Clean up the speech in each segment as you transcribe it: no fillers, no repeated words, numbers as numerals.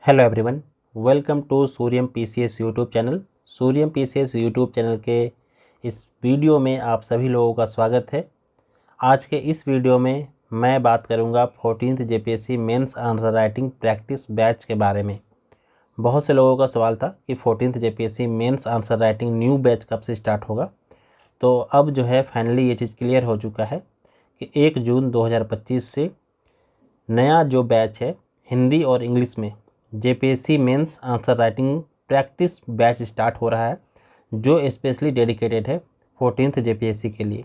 Hello everyone, welcome to Suryam PCS YouTube channel. Suryam PCS YouTube channel के इस video में आप सभी लोगों का स्वागत है। आज के इस वीडियो में मैं बात करूंगा 14th JPSC mains answer writing practice batch के बारे में। बहुत से लोगों का सवाल था कि 14th JPSC mains answer writing new batch कब से स्टार्ट होगा। तो अब जो है फाइनली ये चीज़ क्लियर हो चुका है कि 1 जून 2025 से नया जो बैच है हिंदी और इंग्लिश में JPSC mains answer writing practice batch start हो रहा है, जो स्पेशली डेडिकेटेड है 14th जेपीएससी के लिए।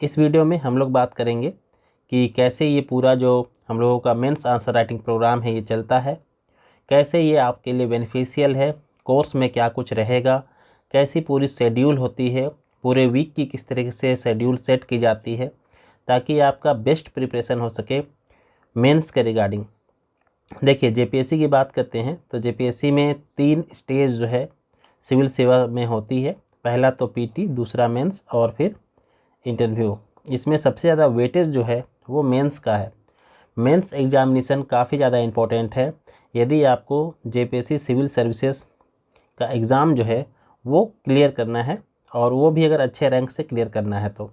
इस वीडियो में हम लोग बात करेंगे कि कैसे ये पूरा जो हम लोगों का मेंस आंसर राइटिंग प्रोग्राम है ये चलता है, कैसे ये आपके लिए बेनिफिशियल है, कोर्स में क्या कुछ रहेगा, कैसी पूरी शेड्यूल होती है, पूरे वीक की किस तरीके से शेड्यूल सेट की जाती है ताकि आपका बेस्ट प्रिपरेशन हो सके मेंस के रिगार्डिंग। देखिए, जेपीएससी की बात करते हैं तो जेपीएससी में 3 स्टेज जो है सिविल सेवा में होती है। पहला तो पीटी, दूसरा मेंस और फिर इंटरव्यू। इसमें सबसे ज़्यादा वेटेज जो है वो मेंस का है। मेंस एग्जामिनेशन काफ़ी ज़्यादा इम्पोर्टेंट है यदि आपको जेपीएससी सिविल सर्विसेज का एग्ज़ाम जो है वो क्लियर करना है, और वो भी अगर अच्छे रैंक से क्लियर करना है तो।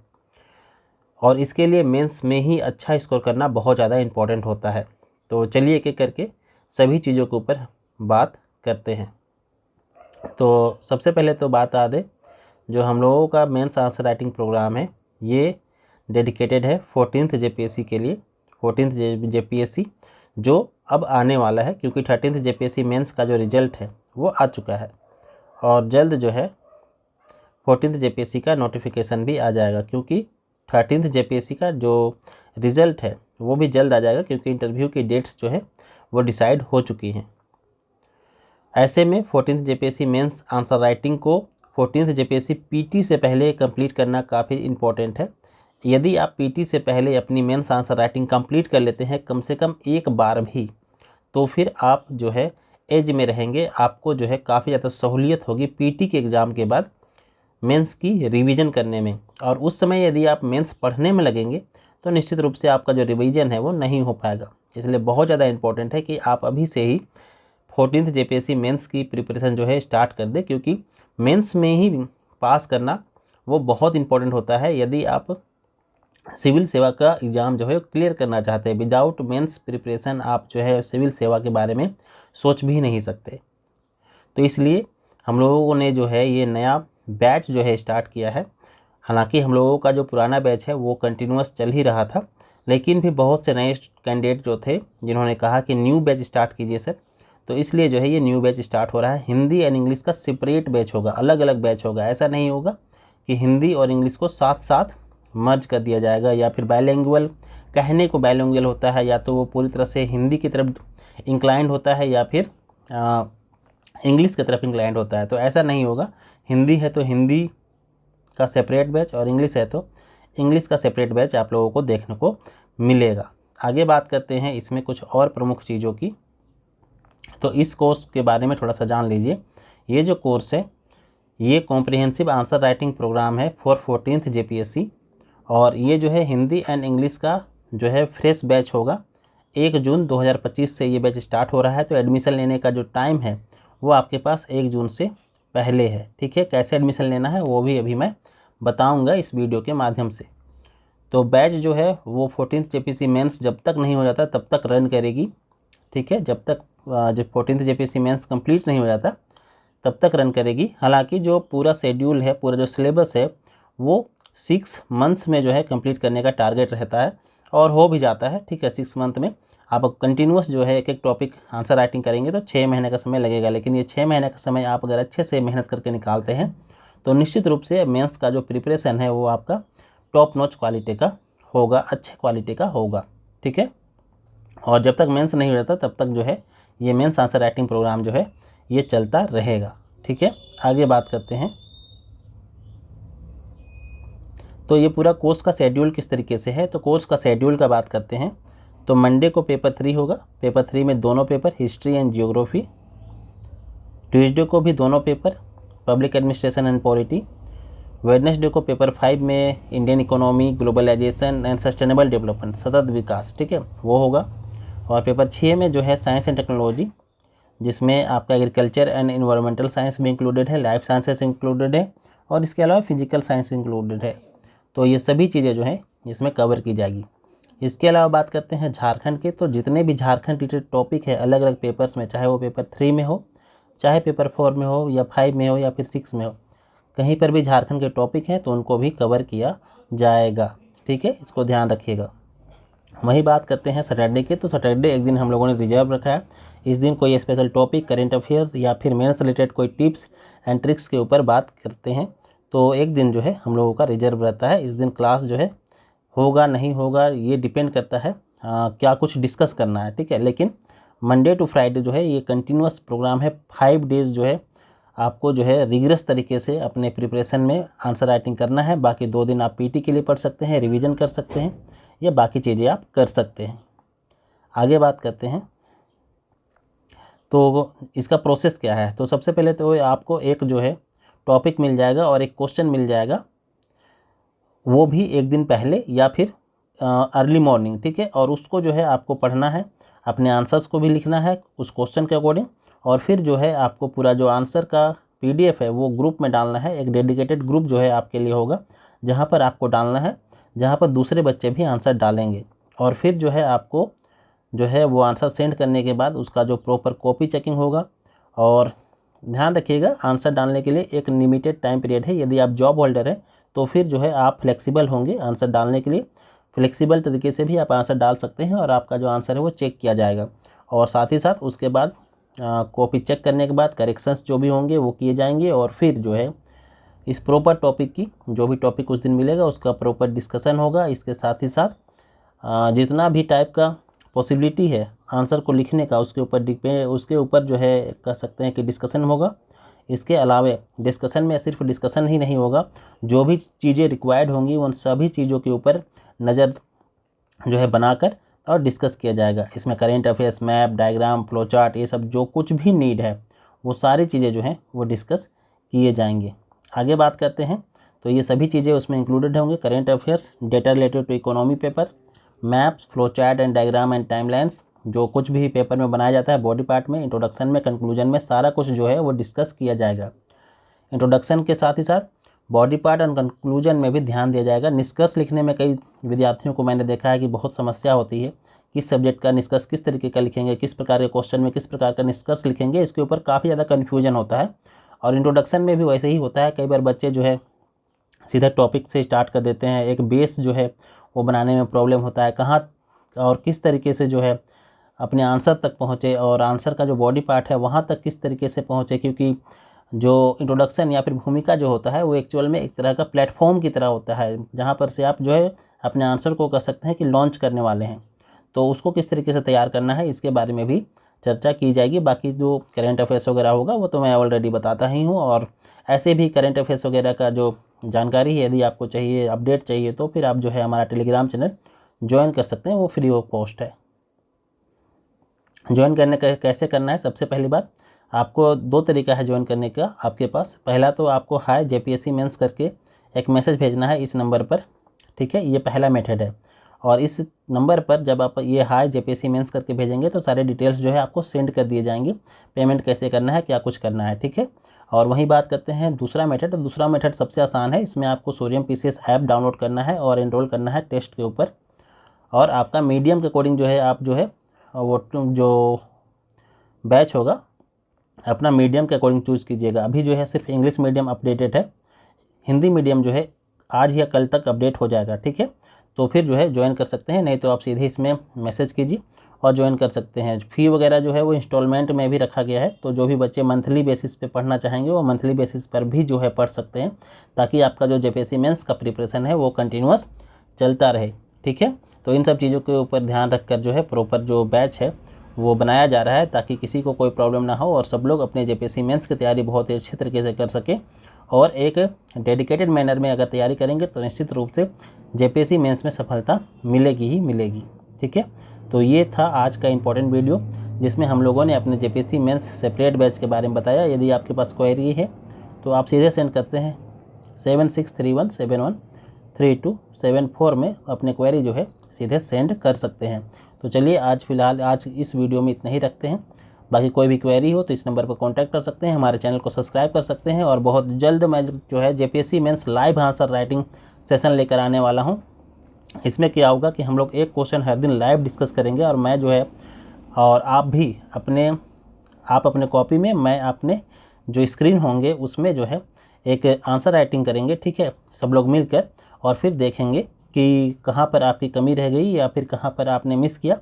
और इसके लिए मेंस में ही अच्छा स्कोर करना बहुत ज़्यादा इम्पोर्टेंट होता है। तो चलिए एक एक करके सभी चीज़ों के ऊपर बात करते हैं। तो सबसे पहले तो बात आ दे, जो हम लोगों का मेंस आंसर राइटिंग प्रोग्राम है ये डेडिकेटेड है 14th जेपीएससी के लिए। 14th जेपीएससी जो अब आने वाला है, क्योंकि 13th जेपीएससी मेंस का जो रिज़ल्ट है वो आ चुका है और जल्द जो है 14th जेपीएससी का नोटिफिकेशन भी आ जाएगा, क्योंकि 13th जेपीएससी का जो रिज़ल्ट है वो भी जल्द आ जाएगा, क्योंकि इंटरव्यू की डेट्स जो है वो डिसाइड हो चुकी हैं। ऐसे में 14th JPSC mains answer writing को 14th जेपीएससी पीटी से पहले कंप्लीट करना काफ़ी इम्पोर्टेंट है। यदि आप पीटी से पहले अपनी मेंस आंसर राइटिंग कंप्लीट कर लेते हैं कम से कम एक बार भी, तो फिर आप जो है एज में रहेंगे। आपको जो है काफ़ी ज़्यादा सहूलियत होगी पीटी के एग्ज़ाम के बाद मेंस की रिवीजन करने में। और उस समय यदि आप मेंस पढ़ने में लगेंगे तो निश्चित रूप से आपका जो रिवीजन है वो नहीं हो पाएगा। इसलिए बहुत ज़्यादा इम्पोर्टेंट है कि आप अभी से ही 14th जेपीएससी मेंस की प्रिपरेशन जो है स्टार्ट कर दें, क्योंकि मेंस में ही पास करना वो बहुत इंपॉर्टेंट होता है यदि आप सिविल सेवा का एग्ज़ाम जो है क्लियर करना चाहते हैं। विदाउट मेंस प्रिपरेशन आप जो है सिविल सेवा के बारे में सोच भी नहीं सकते। तो इसलिए हम लोगों ने जो है ये नया बैच जो है स्टार्ट किया है। हालांकि हम लोगों का जो पुराना बैच है वो कंटिन्यूअस चल ही रहा था, लेकिन भी बहुत से नए कैंडिडेट जो थे जिन्होंने कहा कि न्यू बैच स्टार्ट कीजिए सर, तो इसलिए जो है ये न्यू बैच स्टार्ट हो रहा है। हिंदी एंड इंग्लिश का सेपरेट बैच होगा, अलग अलग बैच होगा। ऐसा नहीं होगा कि हिंदी और इंग्लिश को साथ साथ मर्ज कर दिया जाएगा, या फिर बायलैंग्वेज कहने को बायलैंग्वेज होता है, या तो वो पूरी तरह से हिंदी की तरफ इंक्लाइंड होता है या फिर इंग्लिश की तरफ इंक्लाइंड होता है। तो ऐसा नहीं होगा। हिंदी है तो हिंदी का सेपरेट बैच, और इंग्लिश है तो इंग्लिश का सेपरेट बैच आप लोगों को देखने को मिलेगा। आगे बात करते हैं इसमें कुछ और प्रमुख चीज़ों की। तो इस कोर्स के बारे में थोड़ा सा जान लीजिए। ये जो कोर्स है ये कॉम्प्रिहेंसिव आंसर राइटिंग प्रोग्राम है फॉर 14th जेपीएससी, और ये जो है हिंदी एंड इंग्लिश का जो है फ्रेश बैच होगा। 1 जून 2025 से ये बैच स्टार्ट हो रहा है। तो एडमिशन लेने का जो टाइम है वो आपके पास 1 जून से पहले है। ठीक है, कैसे एडमिशन लेना है वो भी अभी मैं बताऊंगा इस वीडियो के माध्यम से। तो बैच जो है वो 14th जेपीएससी मेंस जब तक नहीं हो जाता तब तक रन करेगी। ठीक है, जब तक जब 14th जेपीएससी मेंस कंप्लीट नहीं हो जाता तब तक रन करेगी। हालांकि जो पूरा शेड्यूल है, पूरा जो सिलेबस है वो 6 मंथ्स में जो है कंप्लीट करने का टारगेट रहता है, और हो भी जाता है। ठीक है, 6 मंथ में आप कंटिन्यूस जो है एक एक टॉपिक आंसर राइटिंग करेंगे तो 6 महीने का समय लगेगा। लेकिन ये 6 महीने का समय आप अगर अच्छे से मेहनत करके निकालते हैं तो निश्चित रूप से मेंस का जो प्रिपरेशन है वो आपका टॉप नॉच क्वालिटी का होगा, अच्छे क्वालिटी का होगा। ठीक है, और जब तक मेंस नहीं हो जाता तब तक जो है ये मेंस आंसर राइटिंग प्रोग्राम जो है ये चलता रहेगा। ठीक है, आगे बात करते हैं। तो ये पूरा कोर्स का शेड्यूल किस तरीके से है, तो कोर्स का शेड्यूल का बात करते हैं। तो मंडे को पेपर 3 होगा। पेपर 3 में दोनों paper history and geography. Tuesday को भी दोनों paper public administration and polity. Wednesday को पेपर 5 में Indian economy, globalisation and sustainable development, सतत विकास, ठीक है, वो होगा। और पेपर 6 में जो है साइंस एंड टेक्नोलॉजी, जिसमें आपका एग्रीकल्चर एंड इन्वायरमेंटल साइंस भी इंक्लूडेड है, लाइफ साइंसेस इंक्लूडेड है और इसके अलावा फिजिकल साइंस इंक्लूडेड है। तो ये सभी चीज़ें जो हैं इसमें कवर की जाएगी। इसके अलावा बात करते हैं झारखंड के, तो जितने भी झारखंड रिलेटेड टॉपिक है अलग अलग पेपर्स में, चाहे वो पेपर 3 में हो, चाहे पेपर 4 में हो या 5 में हो या फिर 6 में हो, कहीं पर भी झारखंड के टॉपिक हैं तो उनको भी कवर किया जाएगा। ठीक है, इसको ध्यान रखिएगा। वही बात करते हैं सैटरडे के, तो सैटरडे एक दिन हम लोगों ने रिजर्व रखा है। इस दिन कोई स्पेशल टॉपिक, करेंट अफेयर्स या फिर मेंस रिलेटेड कोई टिप्स एंड ट्रिक्स के ऊपर बात करते हैं, तो एक दिन जो है हम लोगों का रिजर्व रहता है। इस दिन क्लास जो है होगा नहीं होगा ये डिपेंड करता है क्या कुछ डिस्कस करना है। ठीक है, लेकिन मंडे टू फ्राइडे जो है ये कंटिन्यूअस प्रोग्राम है। 5 डेज़ जो है आपको जो है रिगरस तरीके से अपने प्रिपरेशन में आंसर राइटिंग करना है। बाकी 2 दिन आप पीटी के लिए पढ़ सकते हैं, रिवीजन कर सकते हैं या बाकी चीज़ें आप कर सकते हैं। आगे बात करते हैं तो इसका प्रोसेस क्या है। तो सबसे पहले तो आपको एक जो है टॉपिक मिल जाएगा और एक क्वेश्चन मिल जाएगा, वो भी एक दिन पहले या फिर अर्ली मॉर्निंग। ठीक है, और उसको जो है आपको पढ़ना है, अपने आंसर्स को भी लिखना है उस क्वेश्चन के अकॉर्डिंग, और फिर जो है आपको पूरा जो आंसर का पीडीएफ है वो ग्रुप में डालना है। एक डेडिकेटेड ग्रुप जो है आपके लिए होगा जहाँ पर आपको डालना है, जहाँ पर दूसरे बच्चे भी आंसर डालेंगे। और फिर जो है आपको जो है वो आंसर सेंड करने के बाद उसका जो प्रॉपर कॉपी चेकिंग होगा। और ध्यान रखिएगा आंसर डालने के लिए एक लिमिटेड टाइम पीरियड है। यदि आप जॉब होल्डर हैं तो फिर जो है आप फ्लेक्सिबल होंगे आंसर डालने के लिए, फ्लेक्सिबल तरीके से भी आप आंसर डाल सकते हैं और आपका जो आंसर है वो चेक किया जाएगा। और साथ ही साथ उसके बाद कॉपी चेक करने के बाद करेक्शंस जो भी होंगे वो किए जाएंगे। और फिर जो है इस प्रॉपर टॉपिक की, जो भी टॉपिक उस दिन मिलेगा उसका प्रॉपर डिस्कशन होगा। इसके साथ ही साथ जितना भी टाइप का पॉसिबिलिटी है आंसर को लिखने का उसके ऊपर जो है कह सकते हैं कि डिस्कशन होगा। इसके अलावा डिस्कशन में सिर्फ डिस्कशन ही नहीं होगा, जो भी चीज़ें रिक्वायर्ड होंगी उन सभी चीज़ों के ऊपर नज़र जो है बनाकर और डिस्कस किया जाएगा। इसमें current affairs, map, diagram, flow chart, ये सब जो कुछ भी नीड है वो सारी चीज़ें जो हैं वो डिस्कस किए जाएंगे। आगे बात करते हैं तो ये सभी चीज़ें उसमें इंक्लूडेड होंगे। Current affairs, data related to economy paper, maps, flow chart and diagram and timelines, जो कुछ भी पेपर में बनाया जाता है, बॉडी पार्ट में, इंट्रोडक्शन में, कंक्लूजन में, सारा कुछ जो है वो डिस्कस किया जाएगा। इंट्रोडक्शन के साथ ही साथ बॉडी पार्ट और कंक्लूजन में भी ध्यान दिया जाएगा। निष्कर्ष लिखने में कई विद्यार्थियों को मैंने देखा है कि बहुत समस्या होती है, किस सब्जेक्ट का निष्कर्ष किस तरीके का लिखेंगे, किस प्रकार के क्वेश्चन में किस प्रकार का निष्कर्ष लिखेंगे, इसके ऊपर काफ़ी ज़्यादा कन्फ्यूजन होता है। और इंट्रोडक्शन में भी वैसे ही होता है, कई बार बच्चे जो है सीधा टॉपिक से स्टार्ट कर देते हैं, एक बेस जो है वो बनाने में प्रॉब्लम होता है, कहाँ और किस तरीके से जो है अपने आंसर तक पहुँचे और आंसर का जो बॉडी पार्ट है वहाँ तक किस तरीके से पहुँचे। क्योंकि जो इंट्रोडक्शन या फिर भूमिका जो होता है वो एक्चुअल में एक तरह का प्लेटफॉर्म की तरह होता है, जहाँ पर से आप जो है अपने आंसर को कह सकते हैं कि लॉन्च करने वाले हैं। तो उसको किस तरीके से तैयार करना है इसके बारे में भी चर्चा की जाएगी। बाकी जो करेंट अफेयर्स वगैरह होगा वो तो मैं ऑलरेडी बताता ही हूँ। और ऐसे भी करेंट अफेयर्स वगैरह का जो जानकारी है यदि आपको चाहिए, अपडेट चाहिए, तो फिर आप जो है हमारा टेलीग्राम चैनल ज्वाइन कर सकते हैं, वो फ्री ऑफ कॉस्ट है। ज्वाइन करने का कैसे करना है, सबसे पहली बात आपको 2 तरीका है ज्वाइन करने का आपके पास। पहला तो आपको हाय जेपीएससी मेंस करके एक मैसेज भेजना है इस नंबर पर। ठीक है, ये पहला मेथड है। और इस नंबर पर जब आप ये हाय जेपीएससी मेंस करके भेजेंगे तो सारे डिटेल्स जो है आपको सेंड कर दिए जाएंगे, पेमेंट कैसे करना है, क्या कुछ करना है। ठीक है, और वही बात करते हैं दूसरा मेथड। तो दूसरा मेथड सबसे आसान है। इसमें आपको सूर्यम पीसीएस ऐप डाउनलोड करना है और एनरोल करना है टेस्ट के ऊपर। और आपका मीडियम के अकॉर्डिंग जो है आप जो है वो जो बैच होगा अपना मीडियम के अकॉर्डिंग चूज़ कीजिएगा। अभी जो है सिर्फ इंग्लिश मीडियम अपडेटेड है, हिंदी मीडियम जो है आज या कल तक अपडेट हो जाएगा। ठीक है, तो फिर जो है ज्वाइन कर सकते हैं, नहीं तो आप सीधे इसमें मैसेज कीजिए और ज्वाइन कर सकते हैं। फ़ी वगैरह जो है वो इंस्टॉलमेंट में भी रखा गया है, तो जो भी बच्चे मंथली बेसिस पे पढ़ना चाहेंगे वो मंथली बेसिस पर भी जो है पढ़ सकते हैं, ताकि आपका जो जेपीएससी मेंस का प्रिपरेशन है वो कंटिन्यूअस चलता रहे। ठीक है, तो इन सब चीज़ों के ऊपर ध्यान रखकर जो है प्रॉपर जो बैच है वो बनाया जा रहा है, ताकि किसी को कोई प्रॉब्लम ना हो और सब लोग अपने जेपीएससी मेंस की तैयारी बहुत ही अच्छे तरीके से कर सके। और एक डेडिकेटेड मैनर में अगर तैयारी करेंगे तो निश्चित रूप से जेपीएससी मेंस में सफलता मिलेगी ही मिलेगी। ठीक है, तो ये था आज का इम्पोर्टेंट वीडियो, जिसमें हम लोगों ने अपने जेपीएससी मेंस सेपरेट बैच के बारे में बताया। यदि आपके पास क्वेरी है तो आप सीधे सेंड करते हैं 7631713274 में अपने क्वेरी जो है सीधे सेंड कर सकते हैं। तो चलिए आज फ़िलहाल आज इस वीडियो में इतना ही रखते हैं। बाकी कोई भी क्वेरी हो तो इस नंबर पर कॉन्टैक्ट कर सकते हैं, हमारे चैनल को सब्सक्राइब कर सकते हैं। और बहुत जल्द मैं जो है JPSC mains live answer writing session लेकर आने वाला हूँ। इसमें क्या होगा कि हम लोग एक क्वेश्चन हर दिन लाइव डिस्कस करेंगे, और मैं जो है और आप भी अपने कॉपी में, मैं अपने जो स्क्रीन होंगे उसमें जो है एक आंसर राइटिंग करेंगे, ठीक है, सब लोग मिलकर, और फिर देखेंगे कि कहाँ पर आपकी कमी रह गई या फिर कहाँ पर आपने मिस किया,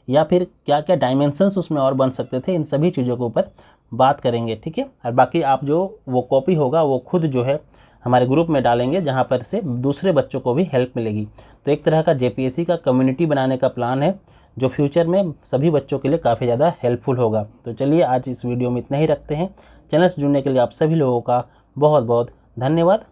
या फिर क्या क्या डायमेंशंस उसमें और बन सकते थे। इन सभी चीज़ों के ऊपर बात करेंगे, ठीक है। और बाकी आप जो वो कॉपी होगा वो खुद जो है हमारे ग्रुप में डालेंगे, जहाँ पर से दूसरे बच्चों को भी हेल्प मिलेगी। तो एक तरह का JPSC का कम्युनिटी बनाने का प्लान है, जो फ्यूचर में सभी बच्चों के लिए काफ़ी ज़्यादा हेल्पफुल होगा। तो चलिए आज इस वीडियो में इतना ही रखते हैं। चैनल से जुड़ने के लिए आप सभी लोगों का बहुत बहुत धन्यवाद।